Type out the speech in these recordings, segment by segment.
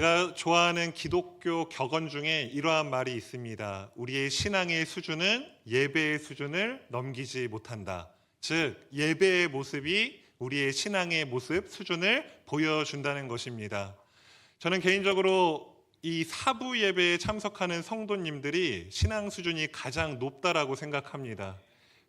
제가 좋아하는 기독교 격언 중에 이러한 말이 있습니다. 우리의 신앙의 수준은 예배의 수준을 넘기지 못한다. 즉, 예배의 모습이 우리의 신앙의 모습, 수준을 보여준다는 것입니다. 저는 개인적으로 이 사부 예배에 참석하는 성도님들이 신앙 수준이 가장 높다라고 생각합니다.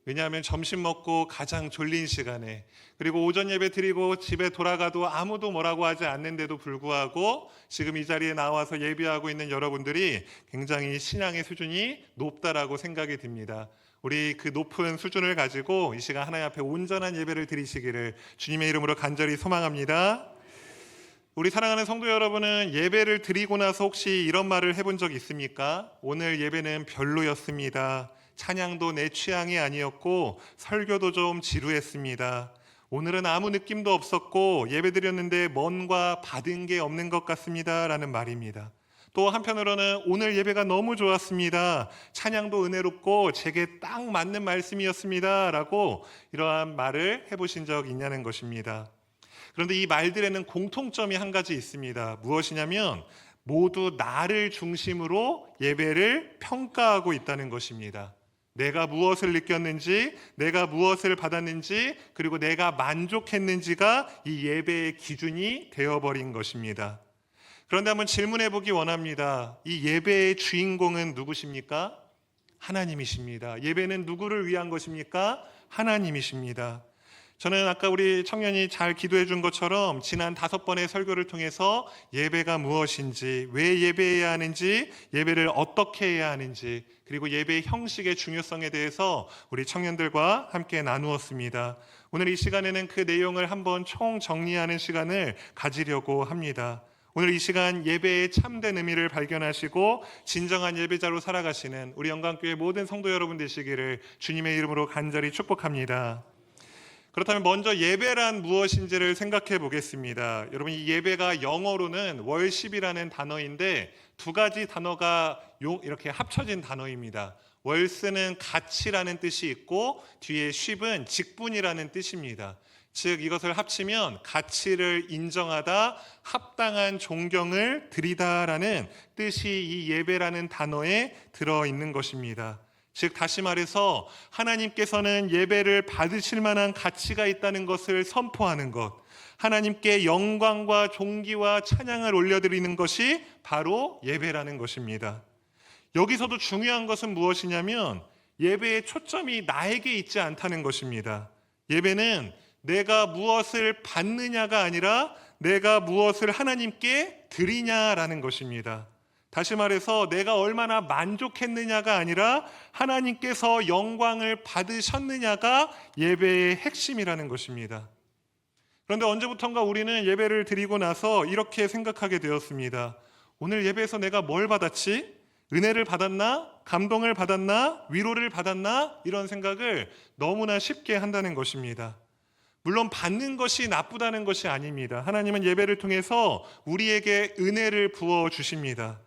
왜냐하면 점심 먹고 가장 졸린 시간에, 그리고 오전 예배 드리고 집에 돌아가도 아무도 뭐라고 하지 않는데도 불구하고 지금 이 자리에 나와서 예배하고 있는 여러분들이 굉장히 신앙의 수준이 높다라고 생각이 듭니다. 우리 그 높은 수준을 가지고 이 시간 하나님 앞에 온전한 예배를 드리시기를 주님의 이름으로 간절히 소망합니다. 우리 사랑하는 성도 여러분은 예배를 드리고 나서 혹시 이런 말을 해본 적 있습니까? 오늘 예배는 별로였습니다. 찬양도 내 취향이 아니었고 설교도 좀 지루했습니다. 오늘은 아무 느낌도 없었고 예배드렸는데 뭔가 받은 게 없는 것 같습니다 라는 말입니다. 또 한편으로는 오늘 예배가 너무 좋았습니다. 찬양도 은혜롭고 제게 딱 맞는 말씀이었습니다 라고 이러한 말을 해보신 적 있냐는 것입니다. 그런데 이 말들에는 공통점이 한 가지 있습니다. 무엇이냐면 모두 나를 중심으로 예배를 평가하고 있다는 것입니다. 내가 무엇을 느꼈는지, 내가 무엇을 받았는지, 그리고 내가 만족했는지가 이 예배의 기준이 되어버린 것입니다. 그런데 한번 질문해 보기 원합니다. 이 예배의 주인공은 누구십니까? 하나님이십니다. 예배는 누구를 위한 것입니까? 하나님이십니다. 저는 아까 우리 청년이 잘 기도해 준 것처럼 지난 5번의 설교를 통해서 예배가 무엇인지, 왜 예배해야 하는지, 예배를 어떻게 해야 하는지, 그리고 예배의 형식의 중요성에 대해서 우리 청년들과 함께 나누었습니다. 오늘 이 시간에는 그 내용을 한번 총정리하는 시간을 가지려고 합니다. 오늘 이 시간 예배의 참된 의미를 발견하시고 진정한 예배자로 살아가시는 우리 영광교회 모든 성도 여러분 되시기를 주님의 이름으로 간절히 축복합니다. 그렇다면 먼저 예배란 무엇인지를 생각해 보겠습니다. 여러분, 이 예배가 영어로는 월십이라는 단어인데 두 가지 단어가 이렇게 합쳐진 단어입니다. 월스는 가치라는 뜻이 있고 뒤에 쉽은 직분이라는 뜻입니다. 즉 이것을 합치면 가치를 인정하다, 합당한 존경을 드리다라는 뜻이 이 예배라는 단어에 들어있는 것입니다. 즉 다시 말해서 하나님께서는 예배를 받으실 만한 가치가 있다는 것을 선포하는 것, 하나님께 영광과 존귀와 찬양을 올려드리는 것이 바로 예배라는 것입니다. 여기서도 중요한 것은 무엇이냐면 예배의 초점이 나에게 있지 않다는 것입니다. 예배는 내가 무엇을 받느냐가 아니라 내가 무엇을 하나님께 드리냐라는 것입니다. 다시 말해서 내가 얼마나 만족했느냐가 아니라 하나님께서 영광을 받으셨느냐가 예배의 핵심이라는 것입니다. 그런데 언제부턴가 우리는 예배를 드리고 나서 이렇게 생각하게 되었습니다. 오늘 예배에서 내가 뭘 받았지? 은혜를 받았나? 감동을 받았나? 위로를 받았나? 이런 생각을 너무나 쉽게 한다는 것입니다. 물론 받는 것이 나쁘다는 것이 아닙니다. 하나님은 예배를 통해서 우리에게 은혜를 부어주십니다.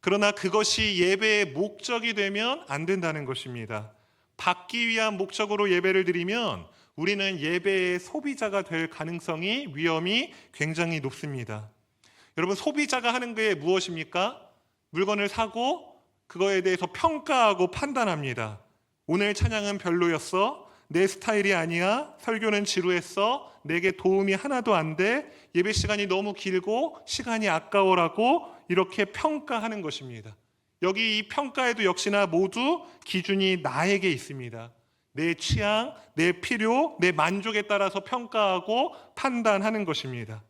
그러나 그것이 예배의 목적이 되면 안 된다는 것입니다. 받기 위한 목적으로 예배를 드리면 우리는 예배의 소비자가 될 가능성이, 위험이 굉장히 높습니다. 여러분, 소비자가 하는 게 무엇입니까? 물건을 사고 그거에 대해서 평가하고 판단합니다. 오늘 찬양은 별로였어. 내 스타일이 아니야. 설교는 지루했어. 내게 도움이 하나도 안 돼. 예배 시간이 너무 길고 시간이 아까워라고 이렇게 평가하는 것입니다. 여기 이 평가에도 역시나 모두 기준이 나에게 있습니다. 내 취향, 내 필요, 내 만족에 따라서 평가하고 판단하는 것입니다.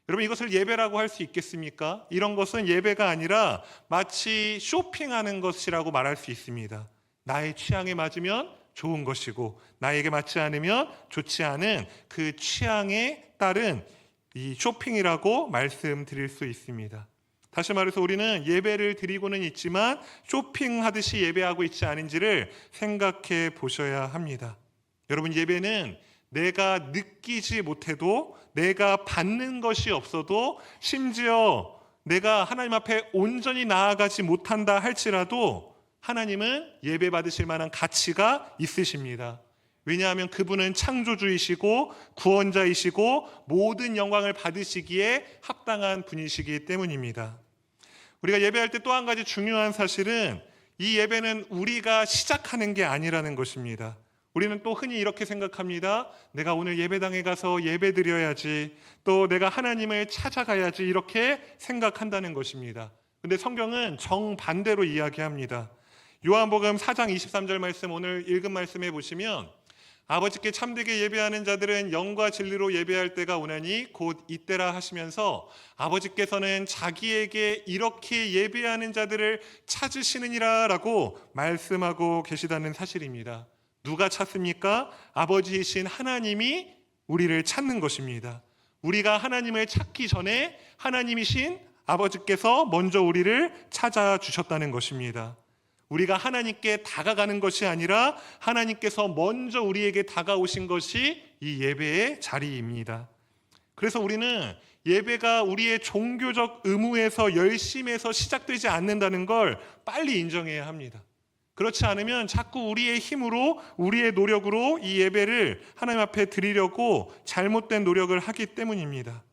여러분, 이것을 예배라고 할 수 있겠습니까? 이런 것은 예배가 아니라 마치 쇼핑하는 것이라고 말할 수 있습니다. 나의 취향에 맞으면 좋은 것이고 나에게 맞지 않으면 좋지 않은 그 취향에 따른 이 쇼핑이라고 말씀드릴 수 있습니다. 다시 말해서 우리는 예배를 드리고는 있지만 쇼핑하듯이 예배하고 있지 않은지를 생각해 보셔야 합니다. 여러분, 예배는 내가 느끼지 못해도, 내가 받는 것이 없어도, 심지어 내가 하나님 앞에 온전히 나아가지 못한다 할지라도 하나님은 예배 받으실 만한 가치가 있으십니다. 왜냐하면 그분은 창조주이시고 구원자이시고 모든 영광을 받으시기에 합당한 분이시기 때문입니다. 우리가 예배할 때 또 한 가지 중요한 사실은 이 예배는 우리가 시작하는 게 아니라는 것입니다. 우리는 또 흔히 이렇게 생각합니다. 내가 오늘 예배당에 가서 예배 드려야지, 또 내가 하나님을 찾아가야지, 이렇게 생각한다는 것입니다. 근데 성경은 정반대로 이야기합니다. 요한복음 4장 23절 말씀, 오늘 읽은 말씀에 보시면 아버지께 참되게 예배하는 자들은 영과 진리로 예배할 때가 오나니 곧 이때라 하시면서 아버지께서는 자기에게 이렇게 예배하는 자들을 찾으시느니라 라고 말씀하고 계시다는 사실입니다. 누가 찾습니까? 아버지이신 하나님이 우리를 찾는 것입니다. 우리가 하나님을 찾기 전에 하나님이신 아버지께서 먼저 우리를 찾아주셨다는 것입니다. 우리가 하나님께 다가가는 것이 아니라 하나님께서 먼저 우리에게 다가오신 것이 이 예배의 자리입니다. 그래서 우리는 예배가 우리의 종교적 의무에서 열심에서 시작되지 않는다는 걸 빨리 인정해야 합니다. 그렇지 않으면 자꾸 우리의 힘으로, 우리의 노력으로 이 예배를 하나님 앞에 드리려고 잘못된 노력을 하기 때문입니다.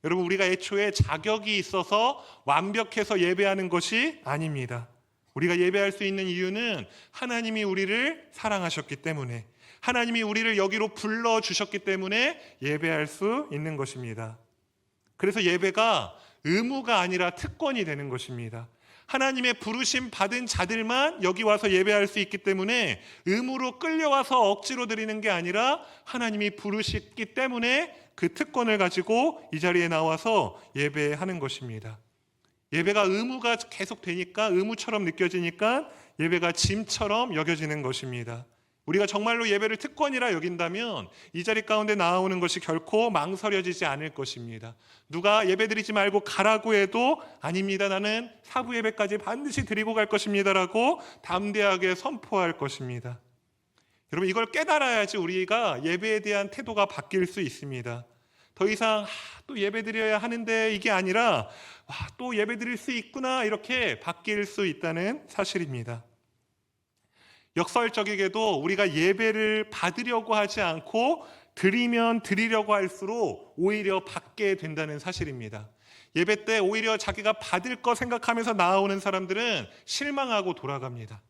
여러분, 우리가 애초에 자격이 있어서 완벽해서 예배하는 것이 아닙니다. 우리가 예배할 수 있는 이유는 하나님이 우리를 사랑하셨기 때문에, 하나님이 우리를 여기로 불러주셨기 때문에 예배할 수 있는 것입니다. 그래서 예배가 의무가 아니라 특권이 되는 것입니다. 하나님의 부르심 받은 자들만 여기 와서 예배할 수 있기 때문에 의무로 끌려와서 억지로 드리는 게 아니라 하나님이 부르셨기 때문에 그 특권을 가지고 이 자리에 나와서 예배하는 것입니다. 예배가 의무가 계속 되니까, 의무처럼 느껴지니까 예배가 짐처럼 여겨지는 것입니다. 우리가 정말로 예배를 특권이라 여긴다면 이 자리 가운데 나오는 것이 결코 망설여지지 않을 것입니다. 누가 예배드리지 말고 가라고 해도 아닙니다, 나는 사부 예배까지 반드시 드리고 갈 것입니다라고 담대하게 선포할 것입니다. 여러분, 이걸 깨달아야지 우리가 예배에 대한 태도가 바뀔 수 있습니다. 더 이상 또 예배드려야 하는데 이게 아니라 또 예배드릴 수 있구나, 이렇게 바뀔 수 있다는 사실입니다. 역설적이게도 우리가 예배를 받으려고 하지 않고 드리면 드리려고 할수록 오히려 받게 된다는 사실입니다. 예배 때 오히려 자기가 받을 거 생각하면서 나오는 사람들은 실망하고 돌아갑니다.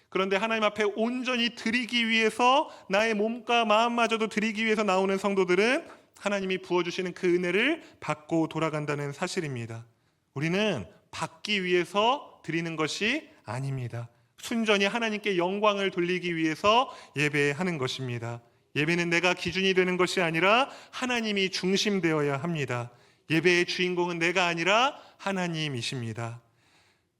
그런데 하나님 앞에 온전히 드리기 위해서, 나의 몸과 마음마저도 드리기 위해서 나오는 성도들은 하나님이 부어주시는 그 은혜를 받고 돌아간다는 사실입니다. 우리는 받기 위해서 드리는 것이 아닙니다. 순전히 하나님께 영광을 돌리기 위해서 예배하는 것입니다. 예배는 내가 기준이 되는 것이 아니라 하나님이 중심되어야 합니다. 예배의 주인공은 내가 아니라 하나님이십니다.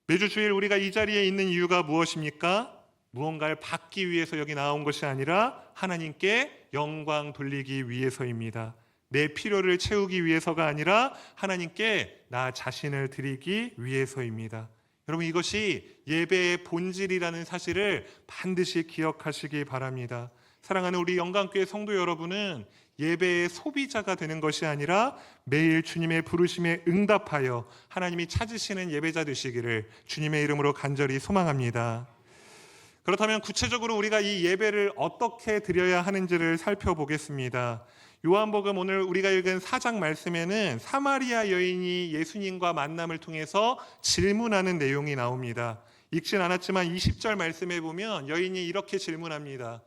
매주 주일 우리가 이 자리에 있는 이유가 무엇입니까? 무언가를 받기 위해서 여기 나온 것이 아니라 하나님께 영광 돌리기 위해서입니다. 내 필요를 채우기 위해서가 아니라 하나님께 나 자신을 드리기 위해서입니다. 여러분, 이것이 예배의 본질이라는 사실을 반드시 기억하시기 바랍니다. 사랑하는 우리 영광교회 성도 여러분은 예배의 소비자가 되는 것이 아니라 매일 주님의 부르심에 응답하여 하나님이 찾으시는 예배자 되시기를 주님의 이름으로 간절히 소망합니다. 그렇다면 구체적으로 우리가 이 예배를 어떻게 드려야 하는지를 살펴보겠습니다. 요한복음 오늘 우리가 읽은 4장 말씀에는 사마리아 여인이 예수님과 만남을 통해서 질문하는 내용이 나옵니다. 읽진 않았지만 20절 말씀에 보면 여인이 이렇게 질문합니다.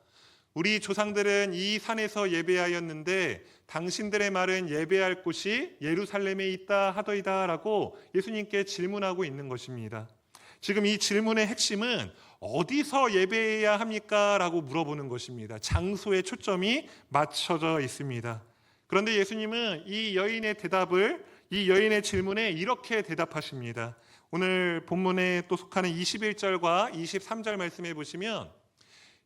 우리 조상들은 이 산에서 예배하였는데 당신들의 말은 예배할 곳이 예루살렘에 있다 하더이다 라고 예수님께 질문하고 있는 것입니다. 지금 이 질문의 핵심은 어디서 예배해야 합니까? 라고 물어보는 것입니다. 장소에 초점이 맞춰져 있습니다. 그런데 예수님은 이 여인의 질문에 이렇게 대답하십니다. 오늘 본문에 또 속하는 21절과 23절 말씀에 보시면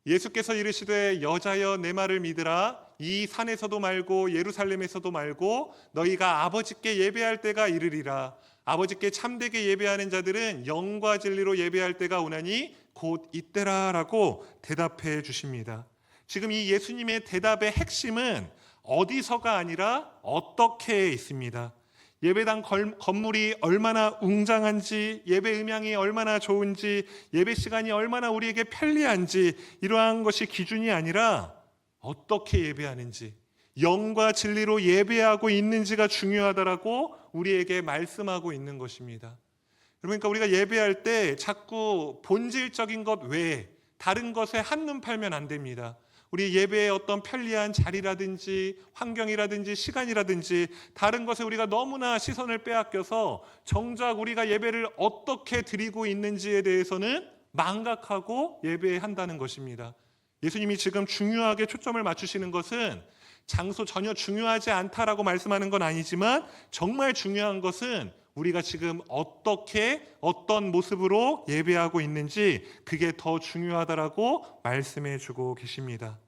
예수께서 이르시되 여자여 내 말을 믿으라. 이 산에서도 말고 예루살렘에서도 말고 너희가 아버지께 예배할 때가 이르리라. 아버지께 참되게 예배하는 자들은 영과 진리로 예배할 때가 오나니 곧 이때라 라고 대답해 주십니다. 지금 이 예수님의 대답의 핵심은 어디서가 아니라 어떻게 있습니다. 예배당 건물이 얼마나 웅장한지, 예배 음향이 얼마나 좋은지, 예배 시간이 얼마나 우리에게 편리한지 이러한 것이 기준이 아니라 어떻게 예배하는지, 영과 진리로 예배하고 있는지가 중요하다라고 우리에게 말씀하고 있는 것입니다. 그러니까 우리가 예배할 때 자꾸 본질적인 것 외에 다른 것에 한눈 팔면 안 됩니다. 우리 예배의 어떤 편리한 자리라든지 환경이라든지 시간이라든지 다른 것에 우리가 너무나 시선을 빼앗겨서 정작 우리가 예배를 어떻게 드리고 있는지에 대해서는 망각하고 예배한다는 것입니다. 예수님이 지금 중요하게 초점을 맞추시는 것은 장소 전혀 중요하지 않다라고 말씀하는 건 아니지만 정말 중요한 것은 우리가 지금 어떤 모습으로 예배하고 있는지 그게 더 중요하다라고 말씀해 주고 계십니다.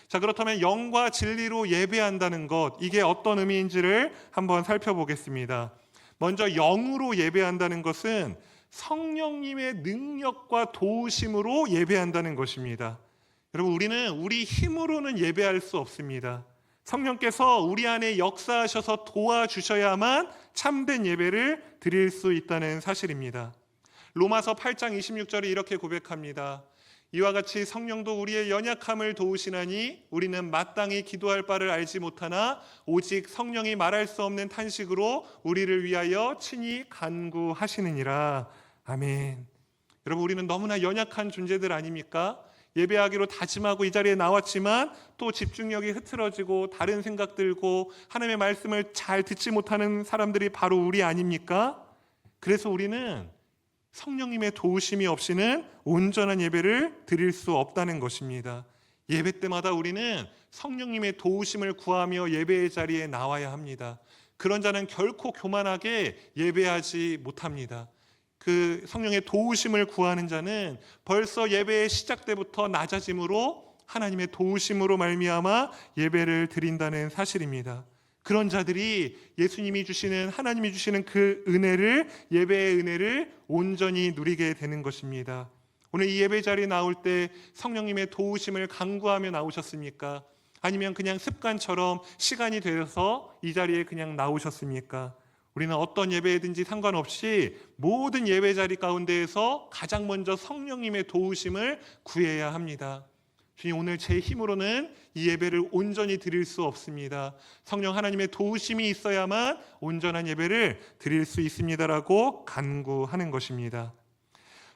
자, 그렇다면 영과 진리로 예배한다는 것, 이게 어떤 의미인지를 한번 살펴보겠습니다. 먼저 영으로 예배한다는 것은 성령님의 능력과 도우심으로 예배한다는 것입니다. 여러분, 우리는 우리 힘으로는 예배할 수 없습니다. 성령께서 우리 안에 역사하셔서 도와주셔야만 참된 예배를 드릴 수 있다는 사실입니다. 로마서 8장 26절에 이렇게 고백합니다. 이와 같이 성령도 우리의 연약함을 도우시나니 우리는 마땅히 기도할 바를 알지 못하나 오직 성령이 말할 수 없는 탄식으로 우리를 위하여 친히 간구하시느니라. 아멘. 여러분, 우리는 너무나 연약한 존재들 아닙니까? 예배하기로 다짐하고 이 자리에 나왔지만 또 집중력이 흐트러지고 다른 생각 들고 하나님의 말씀을 잘 듣지 못하는 사람들이 바로 우리 아닙니까? 그래서 우리는 성령님의 도우심이 없이는 온전한 예배를 드릴 수 없다는 것입니다. 예배 때마다 우리는 성령님의 도우심을 구하며 예배의 자리에 나와야 합니다. 그런 자는 결코 교만하게 예배하지 못합니다. 그 성령의 도우심을 구하는 자는 벌써 예배의 시작 때부터 낮아짐으로 하나님의 도우심으로 말미암아 예배를 드린다는 사실입니다. 그런 자들이 예수님이 주시는, 하나님이 주시는 그 은혜를, 예배의 은혜를 온전히 누리게 되는 것입니다. 오늘 이 예배 자리에 나올 때 성령님의 도우심을 간구하며 나오셨습니까? 아니면 그냥 습관처럼 시간이 되어서 이 자리에 그냥 나오셨습니까? 우리는 어떤 예배든지 상관없이 모든 예배 자리 가운데에서 가장 먼저 성령님의 도우심을 구해야 합니다. 주님, 오늘 제 힘으로는 이 예배를 온전히 드릴 수 없습니다. 성령 하나님의 도우심이 있어야만 온전한 예배를 드릴 수 있습니다라고 간구하는 것입니다.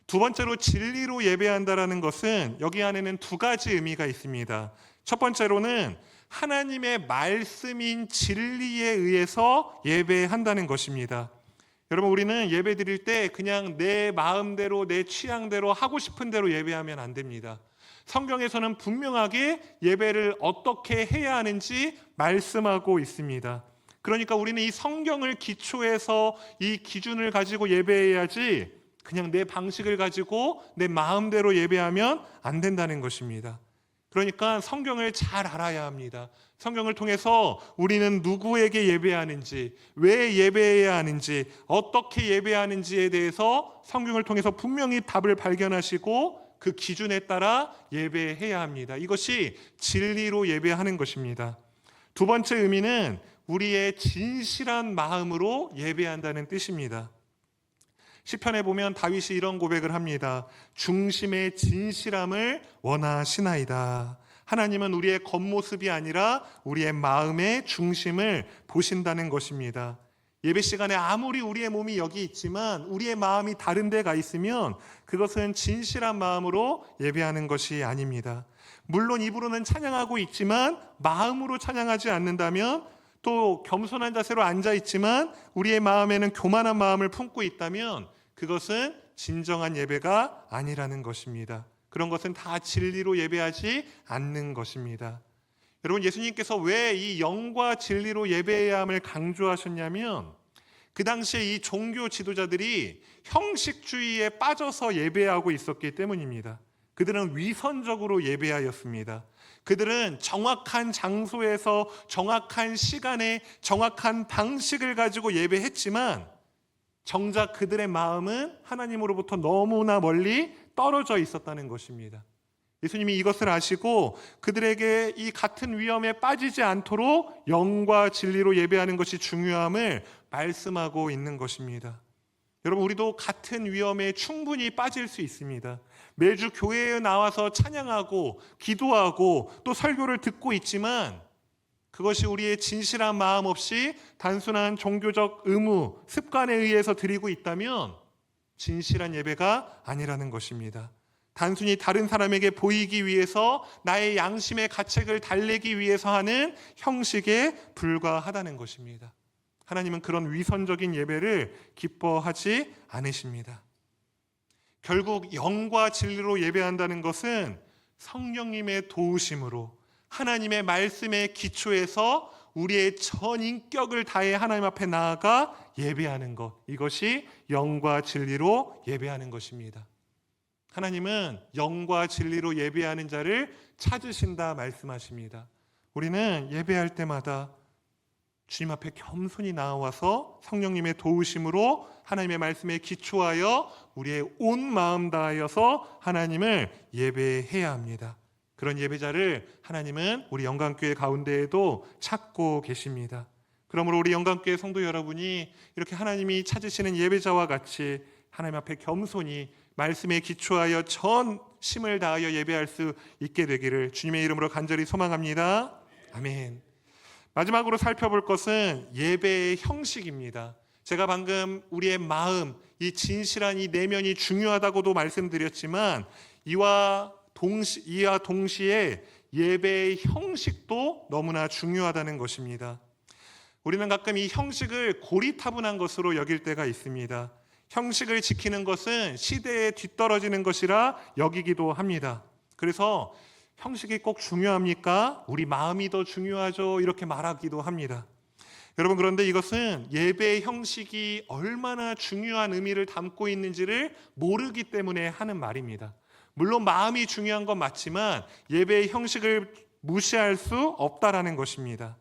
두 번째로 진리로 예배한다라는 것은 여기 안에는 두 가지 의미가 있습니다. 첫 번째로는 하나님의 말씀인 진리에 의해서 예배한다는 것입니다. 여러분, 우리는 예배 드릴 때 그냥 내 마음대로 내 취향대로 하고 싶은 대로 예배하면 안 됩니다. 성경에서는 분명하게 예배를 어떻게 해야 하는지 말씀하고 있습니다. 그러니까 우리는 이 성경을 기초해서 이 기준을 가지고 예배해야지 그냥 내 방식을 가지고 내 마음대로 예배하면 안 된다는 것입니다. 그러니까 성경을 잘 알아야 합니다. 성경을 통해서 우리는 누구에게 예배하는지, 왜 예배해야 하는지, 어떻게 예배하는지에 대해서 성경을 통해서 분명히 답을 발견하시고 그 기준에 따라 예배해야 합니다. 이것이 진리로 예배하는 것입니다. 두 번째 의미는 우리의 진실한 마음으로 예배한다는 뜻입니다. 시편에 보면 다윗이 이런 고백을 합니다. 중심의 진실함을 원하시나이다. 하나님은 우리의 겉모습이 아니라 우리의 마음의 중심을 보신다는 것입니다. 예배 시간에 아무리 우리의 몸이 여기 있지만 우리의 마음이 다른 데 가 있으면 그것은 진실한 마음으로 예배하는 것이 아닙니다. 물론 입으로는 찬양하고 있지만 마음으로 찬양하지 않는다면, 또 겸손한 자세로 앉아 있지만 우리의 마음에는 교만한 마음을 품고 있다면 그것은 진정한 예배가 아니라는 것입니다. 그런 것은 다 진리로 예배하지 않는 것입니다. 여러분, 예수님께서 왜 이 영과 진리로 예배해야 함을 강조하셨냐면 그 당시에 이 종교 지도자들이 형식주의에 빠져서 예배하고 있었기 때문입니다. 그들은 위선적으로 예배하였습니다. 그들은 정확한 장소에서 정확한 시간에 정확한 방식을 가지고 예배했지만 정작 그들의 마음은 하나님으로부터 너무나 멀리 떨어져 있었다는 것입니다. 예수님이 이것을 아시고 그들에게 이 같은 위험에 빠지지 않도록 영과 진리로 예배하는 것이 중요함을 말씀하고 있는 것입니다. 여러분, 우리도 같은 위험에 충분히 빠질 수 있습니다. 매주 교회에 나와서 찬양하고 기도하고 또 설교를 듣고 있지만 그것이 우리의 진실한 마음 없이 단순한 종교적 의무, 습관에 의해서 드리고 있다면 진실한 예배가 아니라는 것입니다. 단순히 다른 사람에게 보이기 위해서 나의 양심의 가책을 달래기 위해서 하는 형식에 불과하다는 것입니다. 하나님은 그런 위선적인 예배를 기뻐하지 않으십니다. 결국 영과 진리로 예배한다는 것은 성령님의 도우심으로 하나님의 말씀에 기초해서 우리의 전 인격을 다해 하나님 앞에 나아가 예배하는 것, 이것이 영과 진리로 예배하는 것입니다. 하나님은 영과 진리로 예배하는 자를 찾으신다 말씀하십니다. 우리는 예배할 때마다 주님 앞에 겸손히 나와서 성령님의 도우심으로 하나님의 말씀에 기초하여 우리의 온 마음 다하여서 하나님을 예배해야 합니다. 그런 예배자를 하나님은 우리 영광교회 가운데에도 찾고 계십니다. 그러므로 우리 영광교회 성도 여러분이 이렇게 하나님이 찾으시는 예배자와 같이 하나님 앞에 겸손히 말씀에 기초하여 전 심을 다하여 예배할 수 있게 되기를 주님의 이름으로 간절히 소망합니다. 아멘. 마지막으로 살펴볼 것은 예배의 형식입니다. 제가 방금 우리의 마음, 이 진실한 이 내면이 중요하다고도 말씀드렸지만 이와 동시에 예배의 형식도 너무나 중요하다는 것입니다. 우리는 가끔 이 형식을 고리타분한 것으로 여길 때가 있습니다. 형식을 지키는 것은 시대에 뒤떨어지는 것이라 여기기도 합니다. 그래서 형식이 꼭 중요합니까? 우리 마음이 더 중요하죠. 이렇게 말하기도 합니다. 여러분, 그런데 이것은 예배의 형식이 얼마나 중요한 의미를 담고 있는지를 모르기 때문에 하는 말입니다. 물론 마음이 중요한 건 맞지만 예배의 형식을 무시할 수 없다라는 것입니다.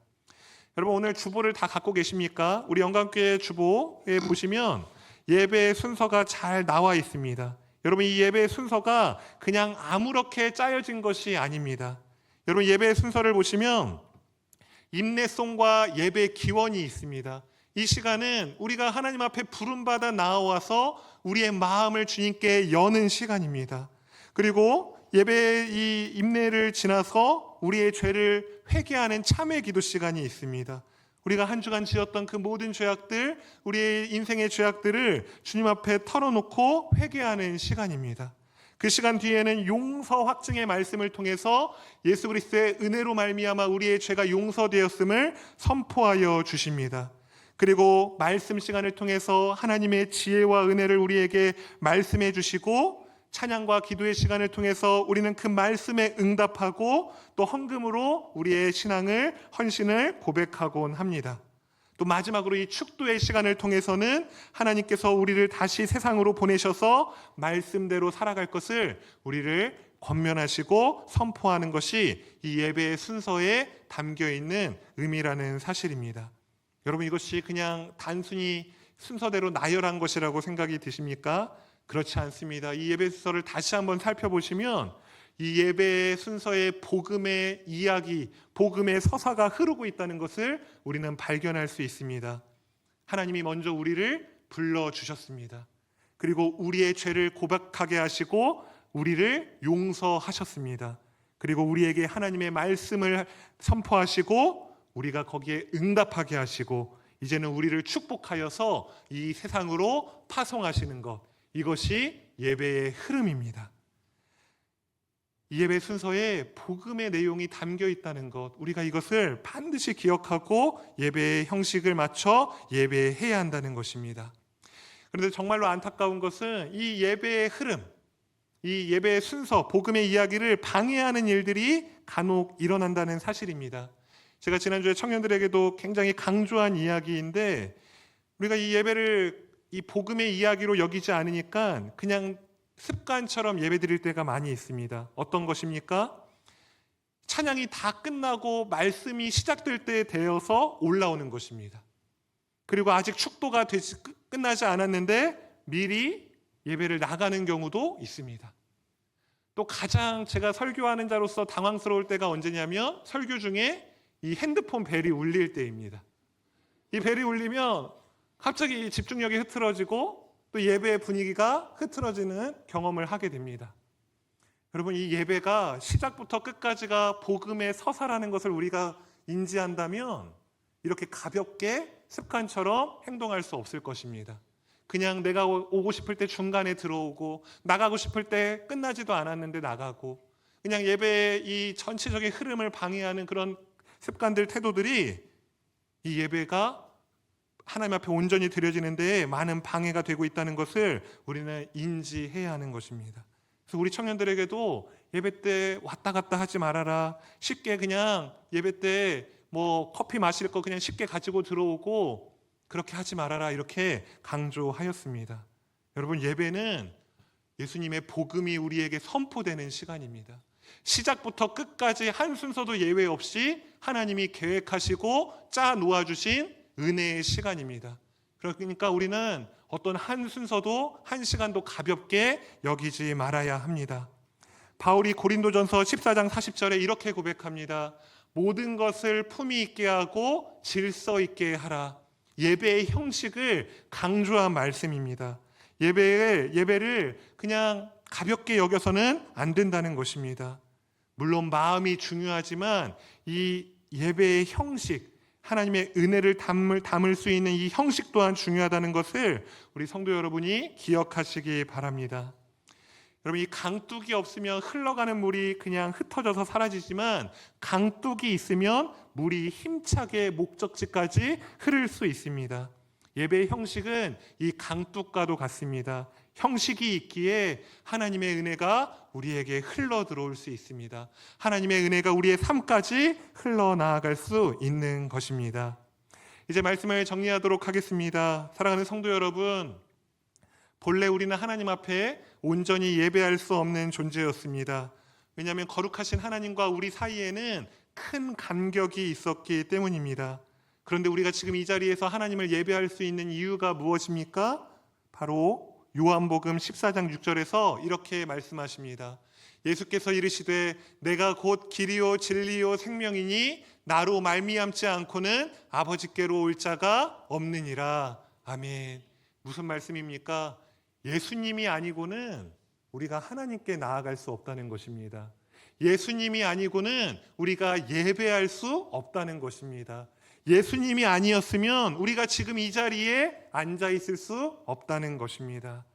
여러분, 오늘 주보를 다 갖고 계십니까? 우리 영광교회 주보에 보시면 예배의 순서가 잘 나와 있습니다. 여러분, 이 예배의 순서가 그냥 아무렇게 짜여진 것이 아닙니다. 여러분, 예배의 순서를 보시면 임내송과 예배 기원이 있습니다. 이 시간은 우리가 하나님 앞에 부름받아 나와서 우리의 마음을 주님께 여는 시간입니다. 그리고 예배의 이 임내를 지나서 우리의 죄를 회개하는 참회 기도 시간이 있습니다. 우리가 한 주간 지었던 그 모든 죄악들, 우리의 인생의 죄악들을 주님 앞에 털어놓고 회개하는 시간입니다. 그 시간 뒤에는 용서 확증의 말씀을 통해서 예수 그리스도의 은혜로 말미암아 우리의 죄가 용서되었음을 선포하여 주십니다. 그리고 말씀 시간을 통해서 하나님의 지혜와 은혜를 우리에게 말씀해 주시고 찬양과 기도의 시간을 통해서 우리는 그 말씀에 응답하고 또 헌금으로 우리의 신앙을, 헌신을 고백하곤 합니다. 또 마지막으로 이 축도의 시간을 통해서는 하나님께서 우리를 다시 세상으로 보내셔서 말씀대로 살아갈 것을 우리를 권면하시고 선포하는 것이 이 예배의 순서에 담겨있는 의미라는 사실입니다. 여러분, 이것이 그냥 단순히 순서대로 나열한 것이라고 생각이 드십니까? 그렇지 않습니다. 이 예배 순서를 다시 한번 살펴보시면 이 예배의 순서에 복음의 이야기, 복음의 서사가 흐르고 있다는 것을 우리는 발견할 수 있습니다. 하나님이 먼저 우리를 불러주셨습니다. 그리고 우리의 죄를 고백하게 하시고 우리를 용서하셨습니다. 그리고 우리에게 하나님의 말씀을 선포하시고 우리가 거기에 응답하게 하시고 이제는 우리를 축복하여서 이 세상으로 파송하시는 것, 이것이 예배의 흐름입니다. 이 예배 순서에 복음의 내용이 담겨 있다는 것, 우리가 이것을 반드시 기억하고 예배의 형식을 맞춰 예배해야 한다는 것입니다. 그런데 정말로 안타까운 것은 이 예배의 흐름, 이 예배의 순서, 복음의 이야기를 방해하는 일들이 간혹 일어난다는 사실입니다. 제가 지난주에 청년들에게도 굉장히 강조한 이야기인데, 우리가 이 예배를 이 복음의 이야기로 여기지 않으니까 그냥 습관처럼 예배드릴 때가 많이 있습니다. 어떤 것입니까? 찬양이 다 끝나고 말씀이 시작될 때 되어서 올라오는 것입니다. 그리고 아직 축도가 끝나지 않았는데 미리 예배를 나가는 경우도 있습니다. 또 가장 제가 설교하는 자로서 당황스러울 때가 언제냐면 설교 중에 이 핸드폰 벨이 울릴 때입니다. 이 벨이 울리면 갑자기 집중력이 흐트러지고 또 예배의 분위기가 흐트러지는 경험을 하게 됩니다. 여러분, 이 예배가 시작부터 끝까지가 복음의 서사라는 것을 우리가 인지한다면 이렇게 가볍게 습관처럼 행동할 수 없을 것입니다. 그냥 내가 오고 싶을 때 중간에 들어오고 나가고 싶을 때 끝나지도 않았는데 나가고, 그냥 예배의 이 전체적인 흐름을 방해하는 그런 습관들, 태도들이 이 예배가 하나님 앞에 온전히 드려지는 데에 많은 방해가 되고 있다는 것을 우리는 인지해야 하는 것입니다. 그래서 우리 청년들에게도 예배 때 왔다 갔다 하지 말아라. 쉽게 그냥 예배 때 뭐 커피 마실 거 그냥 쉽게 가지고 들어오고 그렇게 하지 말아라, 이렇게 강조하였습니다. 여러분, 예배는 예수님의 복음이 우리에게 선포되는 시간입니다. 시작부터 끝까지 한 순서도 예외 없이 하나님이 계획하시고 짜 놓아주신 은혜의 시간입니다. 그러니까 우리는 어떤 한 순서도 한 시간도 가볍게 여기지 말아야 합니다. 바울이 고린도전서 14장 40절에 이렇게 고백합니다. 모든 것을 품위 있게 하고 질서 있게 하라. 예배의 형식을 강조한 말씀입니다. 예배를 그냥 가볍게 여겨서는 안 된다는 것입니다. 물론 마음이 중요하지만 이 예배의 형식, 하나님의 은혜를 담을 수 있는 이 형식 또한 중요하다는 것을 우리 성도 여러분이 기억하시기 바랍니다. 여러분, 이 강둑이 없으면 흘러가는 물이 그냥 흩어져서 사라지지만 강둑이 있으면 물이 힘차게 목적지까지 흐를 수 있습니다. 예배의 형식은 이 강둑과도 같습니다. 형식이 있기에 하나님의 은혜가 우리에게 흘러 들어올 수 있습니다. 하나님의 은혜가 우리의 삶까지 흘러나아갈 수 있는 것입니다. 이제 말씀을 정리하도록 하겠습니다. 사랑하는 성도 여러분, 본래 우리는 하나님 앞에 온전히 예배할 수 없는 존재였습니다. 왜냐하면 거룩하신 하나님과 우리 사이에는 큰 간격이 있었기 때문입니다. 그런데 우리가 지금 이 자리에서 하나님을 예배할 수 있는 이유가 무엇입니까? 바로 요한복음 14장 6절에서 이렇게 말씀하십니다. 예수께서 이르시되 내가 곧 길이요 진리요 생명이니 나로 말미암지 않고는 아버지께로 올 자가 없느니라. 아멘. 무슨 말씀입니까? 예수님이 아니고는 우리가 하나님께 나아갈 수 없다는 것입니다. 예수님이 아니고는 우리가 예배할 수 없다는 것입니다. 예수님이 아니었으면 우리가 지금 이 자리에 앉아 있을 수 없다는 것입니다.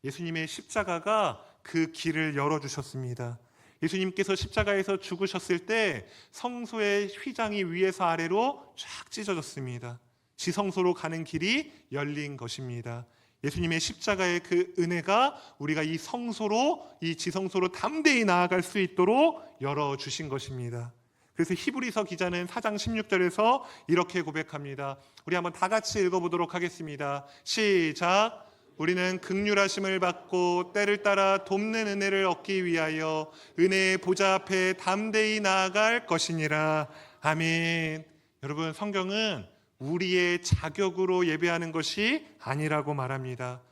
예수님의 십자가가 그 길을 열어주셨습니다. 예수님께서 십자가에서 죽으셨을 때 성소의 휘장이 위에서 아래로 쫙 찢어졌습니다. 지성소로 가는 길이 열린 것입니다. 예수님의 십자가의 그 은혜가 우리가 이 성소로, 이 지성소로 담대히 나아갈 수 있도록 열어주신 것입니다. 그래서 히브리서 기자는 4장 16절에서 이렇게 고백합니다. 우리 한번 다 같이 읽어보도록 하겠습니다. 시작. 우리는 긍휼하심을 받고 때를 따라 돕는 은혜를 얻기 위하여 은혜의 보좌 앞에 담대히 나아갈 것이니라. 아멘. 여러분, 성경은 우리의 자격으로 예배하는 것이 아니라고 말합니다.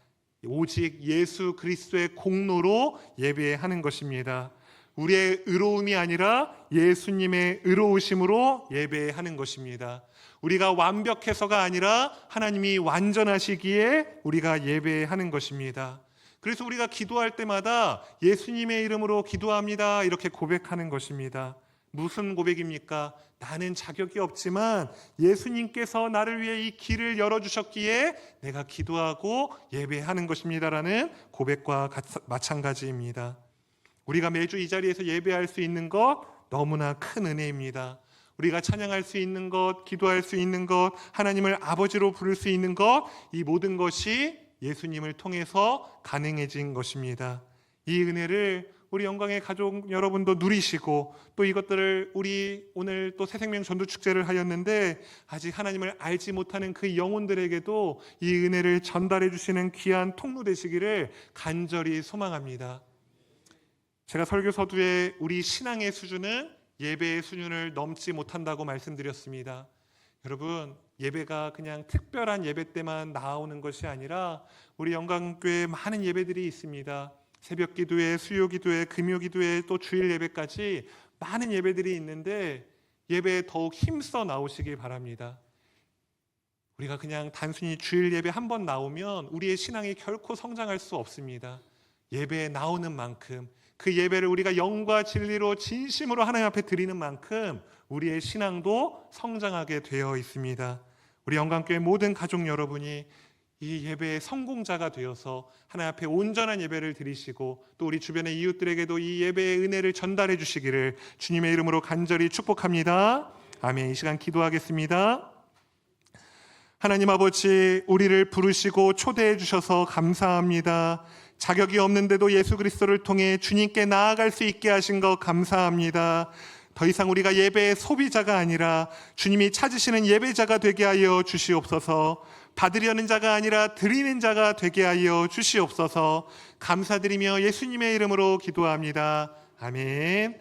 오직 예수 그리스도의 공로로 예배하는 것입니다. 우리의 의로움이 아니라 예수님의 의로우심으로 예배하는 것입니다. 우리가 완벽해서가 아니라 하나님이 완전하시기에 우리가 예배하는 것입니다. 그래서 우리가 기도할 때마다 예수님의 이름으로 기도합니다, 이렇게 고백하는 것입니다. 무슨 고백입니까? 나는 자격이 없지만 예수님께서 나를 위해 이 길을 열어주셨기에 내가 기도하고 예배하는 것입니다라는 고백과 마찬가지입니다. 우리가 매주 이 자리에서 예배할 수 있는 것 너무나 큰 은혜입니다. 우리가 찬양할 수 있는 것, 기도할 수 있는 것, 하나님을 아버지로 부를 수 있는 것, 이 모든 것이 예수님을 통해서 가능해진 것입니다. 이 은혜를 우리 영광의 가족 여러분도 누리시고, 또 이것들을 우리 오늘 또 새생명 전도축제를 하였는데 아직 하나님을 알지 못하는 그 영혼들에게도 이 은혜를 전달해 주시는 귀한 통로 되시기를 간절히 소망합니다. 제가 설교 서두에 우리 신앙의 수준은 예배의 수준을 넘지 못한다고 말씀드렸습니다. 여러분, 예배가 그냥 특별한 예배 때만 나오는 것이 아니라 우리 영광교회에 많은 예배들이 있습니다. 새벽 기도회, 수요 기도회, 금요 기도회, 또 주일 예배까지 많은 예배들이 있는데 예배에 더욱 힘써 나오시기 바랍니다. 우리가 그냥 단순히 주일 예배 한 번 나오면 우리의 신앙이 결코 성장할 수 없습니다. 예배에 나오는 만큼, 그 예배를 우리가 영과 진리로 진심으로 하나님 앞에 드리는 만큼 우리의 신앙도 성장하게 되어 있습니다. 우리 영광교회 모든 가족 여러분이 이 예배의 성공자가 되어서 하나님 앞에 온전한 예배를 드리시고 또 우리 주변의 이웃들에게도 이 예배의 은혜를 전달해 주시기를 주님의 이름으로 간절히 축복합니다. 아멘. 이 시간 기도하겠습니다. 하나님 아버지, 우리를 부르시고 초대해 주셔서 감사합니다. 자격이 없는데도 예수 그리스도를 통해 주님께 나아갈 수 있게 하신 것 감사합니다. 더 이상 우리가 예배의 소비자가 아니라 주님이 찾으시는 예배자가 되게 하여 주시옵소서. 받으려는 자가 아니라 드리는 자가 되게 하여 주시옵소서. 감사드리며 예수님의 이름으로 기도합니다. 아멘.